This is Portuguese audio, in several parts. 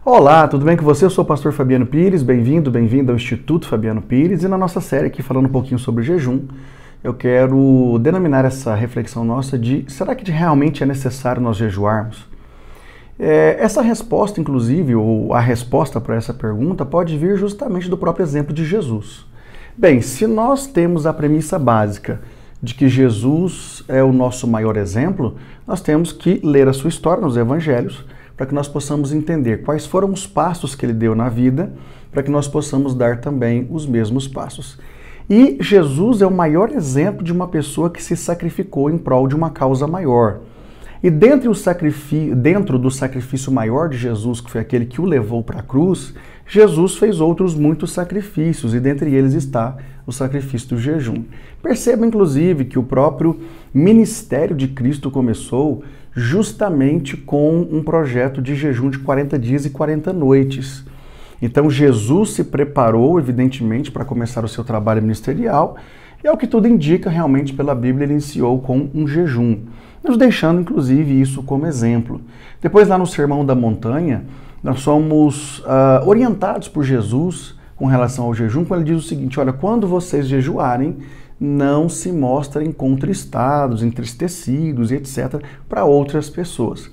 Olá, tudo bem com você? Eu sou o pastor Fabiano Pires, bem-vindo ao Instituto Fabiano Pires, e na nossa série aqui falando um pouquinho sobre jejum, eu quero denominar essa reflexão nossa de: será que realmente é necessário nós jejuarmos? Essa resposta, inclusive, ou a resposta para essa pergunta pode vir justamente do próprio exemplo de Jesus. Bem, se nós temos a premissa básica de que Jesus é o nosso maior exemplo, nós temos que ler a sua história nos evangelhos, para que nós possamos entender quais foram os passos que ele deu na vida, para que nós possamos dar também os mesmos passos. E Jesus é o maior exemplo de uma pessoa que se sacrificou em prol de uma causa maior. E dentro do sacrifício maior de Jesus, que foi aquele que o levou para a cruz, Jesus fez outros muitos sacrifícios, e dentre eles está o sacrifício do jejum. Perceba, inclusive, que o próprio ministério de Cristo começou justamente com um projeto de jejum de 40 dias e 40 noites. Então Jesus se preparou, evidentemente, para começar o seu trabalho ministerial, e ao que tudo indica, realmente pela Bíblia, ele iniciou com um jejum, nos deixando, inclusive, isso como exemplo. Depois, lá no Sermão da Montanha, nós somos orientados por Jesus com relação ao jejum, quando ele diz o seguinte: olha, quando vocês jejuarem, não se mostrem contristados, entristecidos e etc. para outras pessoas.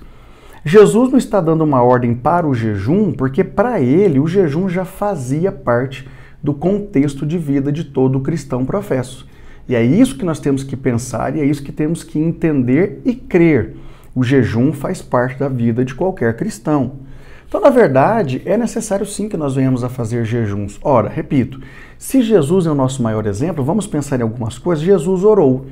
Jesus não está dando uma ordem para o jejum, porque para ele o jejum já fazia parte do contexto de vida de todo cristão professo. E é isso que nós temos que pensar e é isso que temos que entender e crer. O jejum faz parte da vida de qualquer cristão. Então, na verdade, é necessário sim que nós venhamos a fazer jejuns. Ora, repito, se Jesus é o nosso maior exemplo, vamos pensar em algumas coisas. Jesus orou.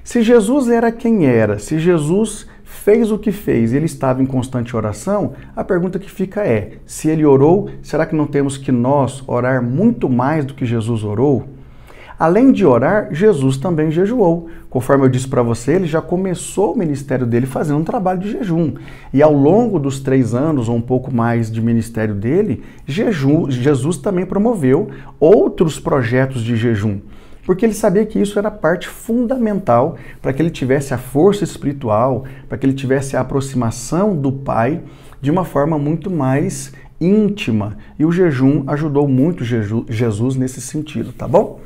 Se Jesus era quem era, se Jesus fez o que fez e ele estava em constante oração, a pergunta que fica é: se ele orou, será que não temos que nós orar muito mais do que Jesus orou? Além de orar, Jesus também jejuou. Conforme eu disse para você, ele já começou o ministério dele fazendo um trabalho de jejum. E ao longo dos 3 anos, ou um pouco mais de ministério dele, Jesus também promoveu outros projetos de jejum. Porque ele sabia que isso era parte fundamental para que ele tivesse a força espiritual, para que ele tivesse a aproximação do Pai de uma forma muito mais íntima. E o jejum ajudou muito Jesus nesse sentido, tá bom?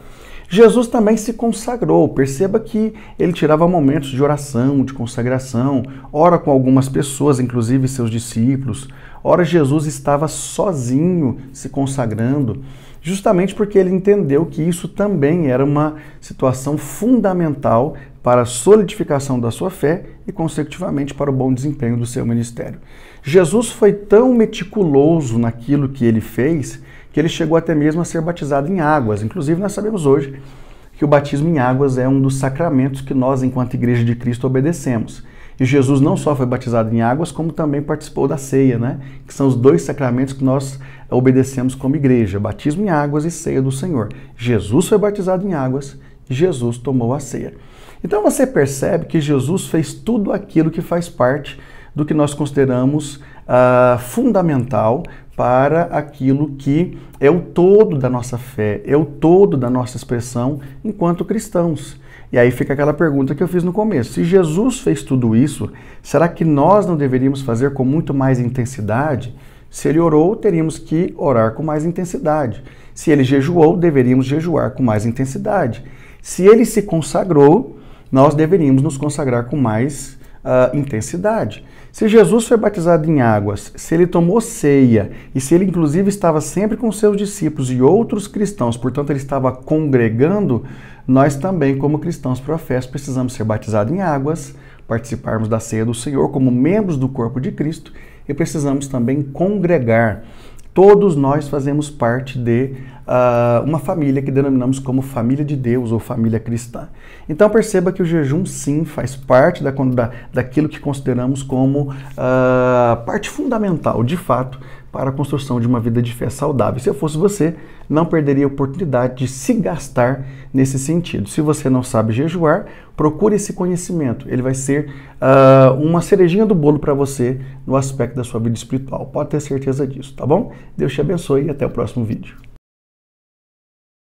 Jesus também se consagrou. Perceba que ele tirava momentos de oração, de consagração, ora com algumas pessoas, inclusive seus discípulos. Ora, Jesus estava sozinho se consagrando, justamente porque ele entendeu que isso também era uma situação fundamental para a solidificação da sua fé e, consecutivamente, para o bom desempenho do seu ministério. Jesus foi tão meticuloso naquilo que ele fez que ele chegou até mesmo a ser batizado em águas. Inclusive, nós sabemos hoje que o batismo em águas é um dos sacramentos que nós, enquanto Igreja de Cristo, obedecemos. E Jesus não só foi batizado em águas, como também participou da ceia, né? Que são os 2 sacramentos que nós obedecemos como igreja: batismo em águas e ceia do Senhor. Jesus foi batizado em águas e Jesus tomou a ceia. Então você percebe que Jesus fez tudo aquilo que faz parte do que nós consideramos fundamental para aquilo que é o todo da nossa fé, é o todo da nossa expressão enquanto cristãos. E aí fica aquela pergunta que eu fiz no começo: se Jesus fez tudo isso, será que nós não deveríamos fazer com muito mais intensidade? Se ele orou, teríamos que orar com mais intensidade. Se ele jejuou, deveríamos jejuar com mais intensidade. Se ele se consagrou, nós deveríamos nos consagrar com mais intensidade. Se Jesus foi batizado em águas, se ele tomou ceia e se ele inclusive estava sempre com seus discípulos e outros cristãos, portanto ele estava congregando, nós também, como cristãos professos, precisamos ser batizados em águas, participarmos da ceia do Senhor como membros do corpo de Cristo e precisamos também congregar. Todos nós fazemos parte de uma família que denominamos como família de Deus ou família cristã. Então perceba que o jejum sim faz parte daquilo que consideramos como parte fundamental, de fato, para a construção de uma vida de fé saudável. Se eu fosse você, não perderia a oportunidade de se gastar nesse sentido. Se você não sabe jejuar, procure esse conhecimento. Ele vai ser uma cerejinha do bolo para você no aspecto da sua vida espiritual. Pode ter certeza disso, tá bom? Deus te abençoe e até o próximo vídeo.